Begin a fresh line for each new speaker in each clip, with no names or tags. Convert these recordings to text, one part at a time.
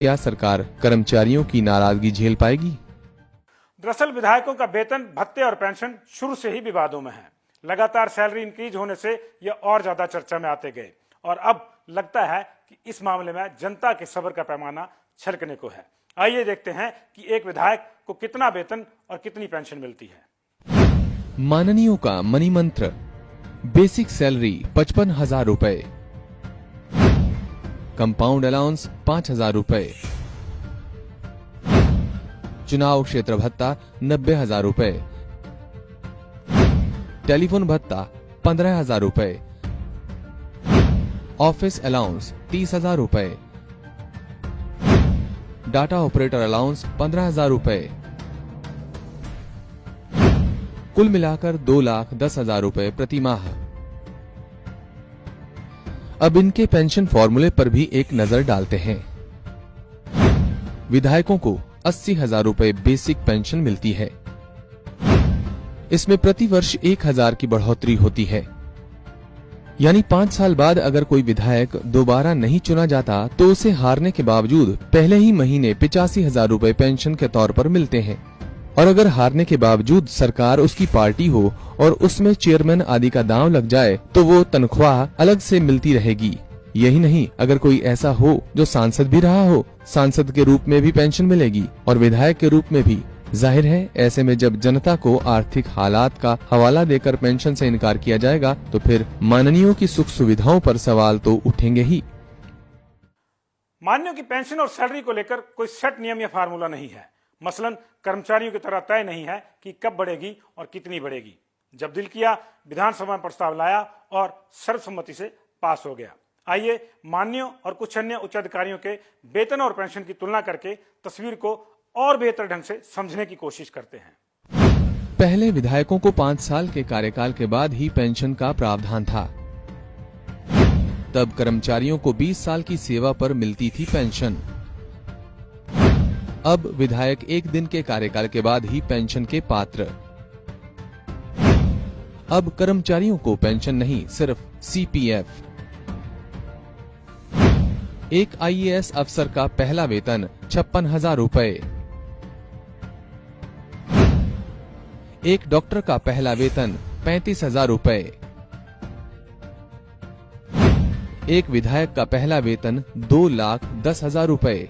क्या सरकार कर्मचारियों की नाराजगी झेल पाएगी?
दरअसल विधायकों का वेतन, भत्ते और पेंशन शुरू से ही विवादों में है। लगातार सैलरी इंक्रीज होने से ये और ज्यादा चर्चा में आते गए और अब लगता है कि इस मामले में जनता के सब्र का पैमाना छलकने को है। आइए देखते हैं कि एक विधायक को कितना वेतन और कितनी पेंशन मिलती है।
माननीयों का मनी मंत्र, बेसिक सैलरी 55,000 रुपए, कंपाउंड अलाउंस 5,000 रुपए, चुनाव क्षेत्र भत्ता 90,000 रुपए, टेलीफोन भत्ता 15,000 रुपए, ऑफिस अलाउंस 30,000 रुपए, डाटा ऑपरेटर अलाउंस 15,000 रुपए, कुल मिलाकर 2,10,000 रुपए प्रति माह। अब इनके पेंशन फॉर्मूले पर भी एक नजर डालते हैं। विधायकों को 80,000 रुपए बेसिक पेंशन मिलती है। इसमें प्रति वर्ष 1,000 की बढ़ोतरी होती है, यानी 5 साल बाद अगर कोई विधायक दोबारा नहीं चुना जाता तो उसे हारने के बावजूद पहले ही महीने 85,000 रुपए पेंशन के तौर पर मिलते हैं। और अगर हारने के बावजूद सरकार उसकी पार्टी हो और उसमें चेयरमैन आदि का दांव लग जाए तो वो तनख्वाह अलग से मिलती रहेगी। यही नहीं, अगर कोई ऐसा हो जो सांसद भी रहा हो, सांसद के रूप में भी पेंशन मिलेगी और विधायक के रूप में भी। जाहिर है, ऐसे में जब जनता को आर्थिक हालात का हवाला देकर पेंशन से इनकार किया जाएगा तो फिर माननीयों की सुख सुविधाओं पर सवाल तो उठेंगे ही।
माननीयों की पेंशन और सैलरी को लेकर कोई सेट नियम या फार्मूला नहीं है। मसलन कर्मचारियों की तरह तय नहीं है कि कब बढ़ेगी और कितनी बढ़ेगी। जब दिल किया विधानसभा में प्रस्ताव लाया और सर्वसम्मति से पास हो गया। आइए माननीयों और कुछ अन्य उच्च अधिकारियों के वेतन और पेंशन की तुलना करके तस्वीर को और बेहतर ढंग से समझने की कोशिश करते हैं।
पहले विधायकों को 5 साल के कार्यकाल के बाद ही पेंशन का प्रावधान था। तब कर्मचारियों को 20 साल की सेवा पर मिलती थी पेंशन। अब विधायक 1 दिन के कार्यकाल के बाद ही पेंशन के पात्र। अब कर्मचारियों को पेंशन नहीं, सिर्फ सीपीएफ। एक आईएएस अफसर का पहला वेतन 56,000 रुपए, एक डॉक्टर का पहला वेतन 35,000 रुपए, एक विधायक का पहला वेतन 2,10,000 रुपए,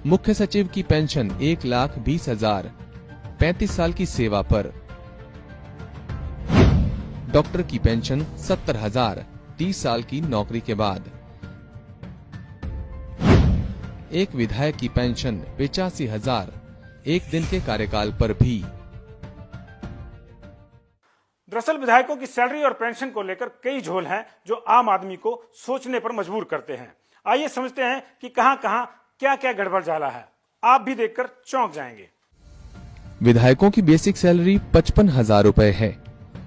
मुख्य सचिव की पेंशन 1,20,000, 35 साल की सेवा पर, डॉक्टर की पेंशन 70,000, 30 साल की नौकरी के बाद, एक विधायक की पेंशन 85,000, 1 दिन के कार्यकाल पर भी।
दरअसल विधायकों की सैलरी और पेंशन को लेकर कई झोल हैं जो आम आदमी को सोचने पर मजबूर करते हैं। आइए समझते हैं कि कहां-कहां क्या-क्या गड़बड़ जाला है। आप भी देखकर चौंक जाएंगे।
विधायकों की बेसिक सैलरी 55,000 रुपए है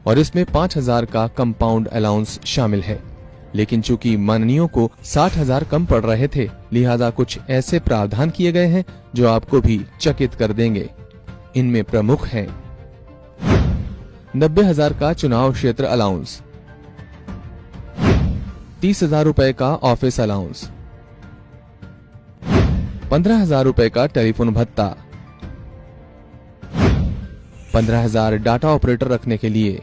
और इसमें 5,000 का कंपाउंड अलाउंस शामिल है। लेकिन चूंकि माननीयों को 60,000 कम पड़ रहे थे, लिहाजा कुछ ऐसे प्रावधान किए गए हैं जो आपको भी चकित कर देंगे। इनमें प्रमुख हैं 90,000 का चुनाव क्षेत्र अलाउंस, 30,000 रुपए का ऑफिस अलाउंस, 15,000 रुपए का टेलीफोन भत्ता, 15,000 डाटा ऑपरेटर रखने के लिए,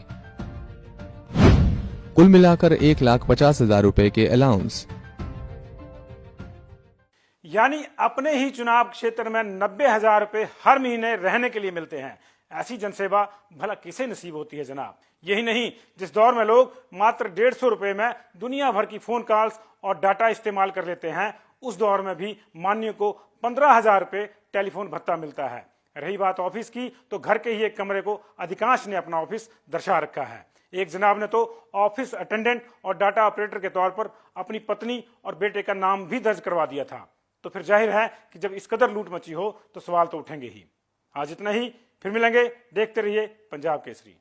कुल मिलाकर 1,50,000 रुपए के अलाउंस।
यानी अपने ही चुनाव क्षेत्र में 90,000 रुपए हर महीने रहने के लिए मिलते हैं। ऐसी जनसेवा भला किसे नसीब होती है जनाब। यही नहीं, जिस दौर में लोग मात्र 150 रुपए में दुनिया भर की फोन कॉल्स और डाटा इस्तेमाल कर लेते हैं, उस दौर में भी माननीय को 15,000 रुपए टेलीफोन भत्ता मिलता है। रही बात ऑफिस की, तो घर के ही एक कमरे को अधिकांश ने अपना ऑफिस दर्शा रखा है। एक जनाब ने तो ऑफिस अटेंडेंट और डाटा ऑपरेटर के तौर पर अपनी पत्नी और बेटे का नाम भी दर्ज करवा दिया था। तो फिर जाहिर है कि जब इस कदर लूट मची हो तो सवाल तो उठेंगे ही। आज इतना ही, फिर मिलेंगे। देखते रहिए पंजाब केसरी।